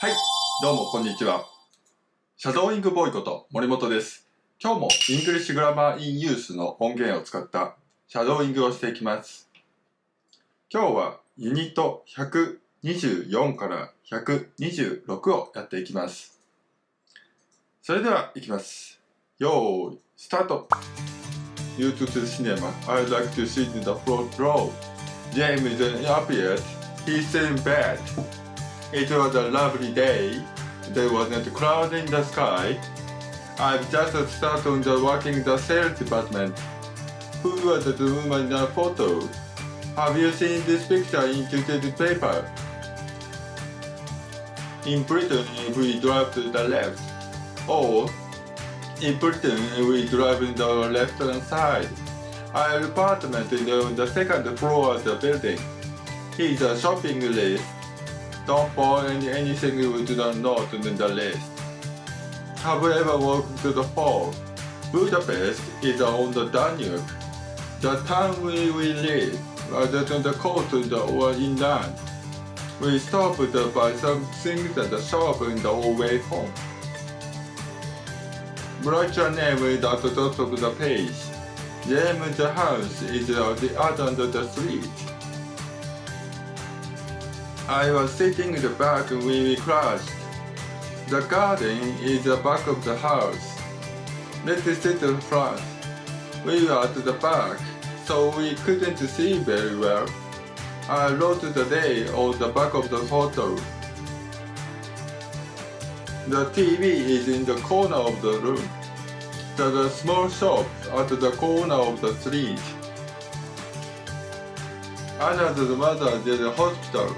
はい、どうもこんにちは。シャドーイングボーイこと森本です。今日もイングリッシュグラマーインユースの音源を使ったシャドーイングをしていきます。今日はユニット124から126をやっていきます。それではいきます。よーい、スタート。You to the cinema. I'd like to sit in the front row. James appeared. He's still in bed. It was a lovely day. There wasn't a cloud in the sky. I've just started working in the sales department. Who was the woman in the photo? Have you seen this picture in today's paper? In Britain, we drive to the left. Or, in Britain, we drive in the left-hand side. Our apartment is on the second floor of the building. Here's a shopping list. Don't buy anything we do not know in the list. Have you ever walked to the pole? Budapest is on the Danube. The town we live is on the coast or inland. We stopped to buy some things at the shop in the way home. Write your name at the top of the page. James' house is at the other end of the street. I was sitting in the back when we crashed. The garden is the back of the house. Let's sit in front. We were at the back, so we couldn't see very well. I wrote the day on the back of the photo. The TV is in the corner of the room. There's a small shop at the corner of the street. Anna's mother is in the hospital.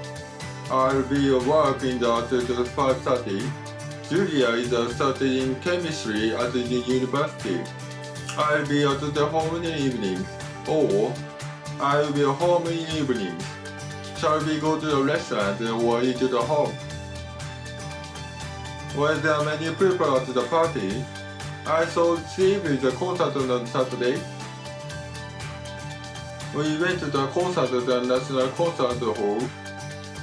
I'll be working at 5:30. Julia is studying chemistry at the university. I'll be at the home in the evening. Or, I'll be home in the evening. Shall we go to the restaurant or eat at home? Were there many people at the party? I saw Steve at the concert on Saturday. We went to the concert at the National Concert Hall.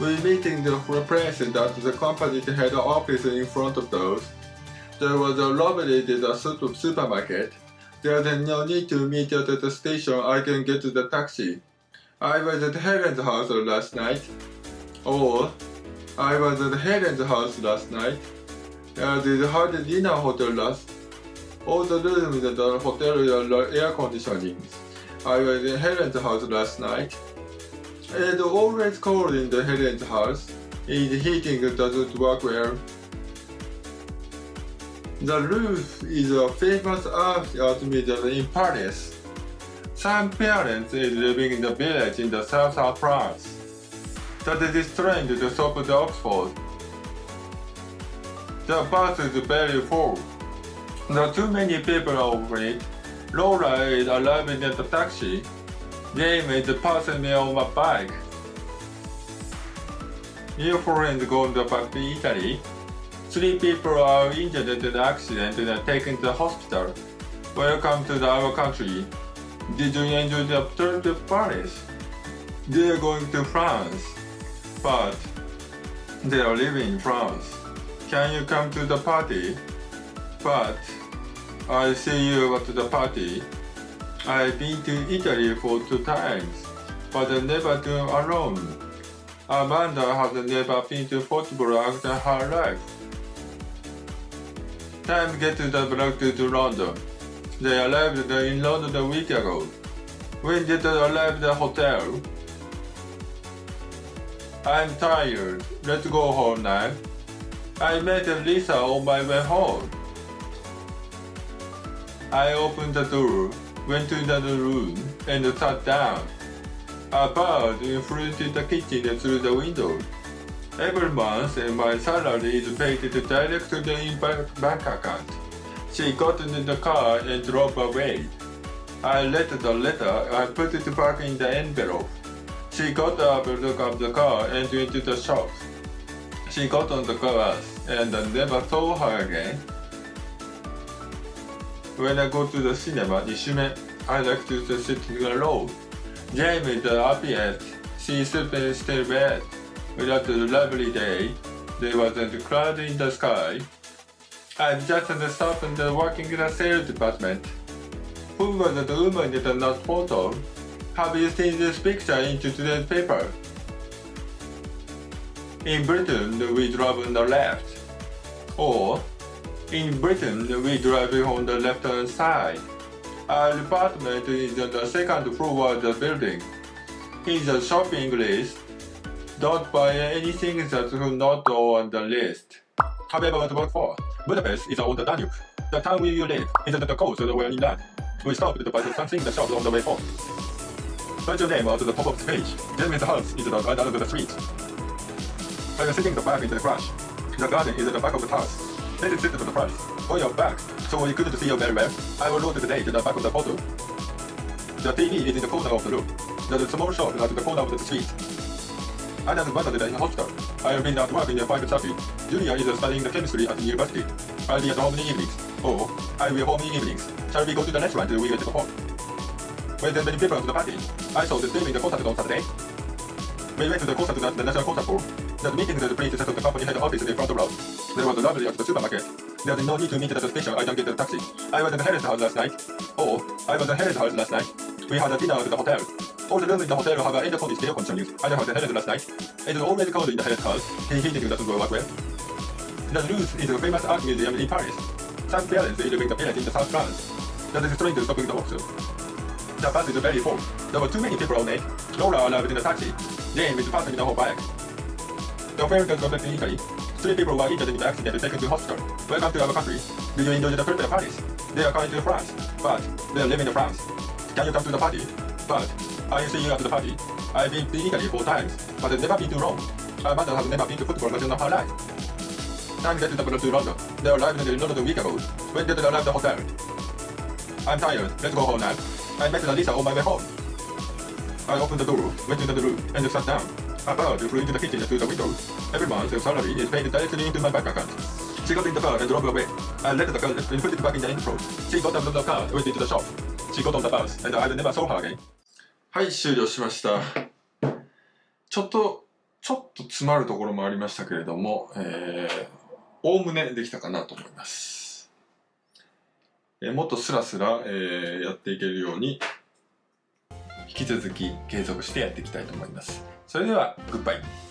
We meeting the president at the company's head office in front of those. There was a lovely supermarket. There's no need to meet at the station. I can get to the taxi. I was at Helen's house last night. Or, I was at Helen's house last night. They had dinner hotel last. All the rooms in the hotel are air conditioning. I was in Helen's house last night. It's always cold in the Helen's house. Its heating doesn't work well. The roof is a famous art museum in Paris. Some parents is living in the village in the south of France. That is trying to stop the Oxford. The bus is very full. There are too many people over it. Laura is arriving at the taxi. James is passing me on my bike. Your friends going back to Italy. 3 people are injured in the accident and are taken to the hospital. Welcome to our country. Did you enjoy the trip to Paris? They are going to France, but they are living in France. Can you come to the party? But I'll see you at the party. I've been to Italy for 2 times, but never been alone. Amanda has never been to football after her life. Time to get to the vlog to London. They arrived in London a week ago. When did they arrive at the hotel? I'm tired. Let's go home now. I met Lisa on my way home. I opened the door, went to the room, and sat down. A bird flew the kitchen through the window. Every month, my salary is paid directly in bank account. She got in the car and drove away. I read the letter and put it back in the envelope. She got up, looked up the car, and went to the shop. She got on the bus and never saw her again. When I go to the cinema, 2週目, I like to sit alone. James appeared. She slept in bed. We had a lovely day. There wasn't a cloud in the sky. I'm just stopped working in the sales department. Who was the woman in the photo? Have you seen this picture in today's paper? In Britain, we drive on the left. Or, in Britain, we drive on the left-hand side. Our apartment is on the second floor of the building. In the shopping list, don't buy anything that's not on the list. Have you ever went to work for? Budapest is on the Danube. The town where you live is on the coast where you land. We stopped to buy something in the shop on the way home. Write your name out to the top of the page. Jeremy's house is at the end of the street. When you're sitting the bag in the garage, the garden is at the back of the house. Let it sit to the front. On your back, so you couldn't see you very well. I will load the date at the back of the photo. The TV is in the corner of the room. There's a small shop at the corner of the street. I just visited in the hospital. I have been at work in the private surgery. Julia is studying the chemistry at the university. I'll be at home in the evenings. Oh, I will home in the evenings. Shall we go to the restaurant we will take home? When there's many people to the party, I saw the film in the concert on Saturday. We went to the concert at the National Concert Hall. The meeting that the princess at the company head office in the front row. There was a lovely at the supermarket. There's no need to meet at the station. I can get a taxi. I was at the Helen's house last night. Oh, I was at Helen's house last night. We had a dinner at the hotel. All the rooms in the hotel have air conditioning. I was at Helen's last night. It is always cold in the Helen's house. Heating doesn't work well. The Louvre is a famous art museum in Paris. Some parents live in the village in the South France. That is trying to stop in the box. The bus is very full. There were too many people on it. Laura arrived in the taxi. Jane is passing the whole bag. The Americans got back in Italy. 3 people were injured in the accident taken to hospital. Welcome to our country. Do you enjoy the trip to Paris? They are coming to France, but they are living in France. Can you come to the party? But I see you at the party. I've been to Italy 4 times, but I've never been to Rome. My mother has never been to football match in her life. Time get to London. They arrived in London a week ago. When did they arrive at the hotel? I'm tired. Let's go home now. I met Lisa on my way home. I opened the door, went into the room, and sat down. A bird flew into the kitchen through the window. Every month's salary is paid directly into my bank account. She got in the car and drove away. I let the car and put it back in the intro. She got out of the car, went into the shop. She got on the bus, and I never saw her again. はい、終了しました。ちょっと詰まるところもありましたけれども、おおむねできたかなと思います。もっとスラスラ、やっていけるように引き続き継続してやっていきたいと思います。それではグッバイ。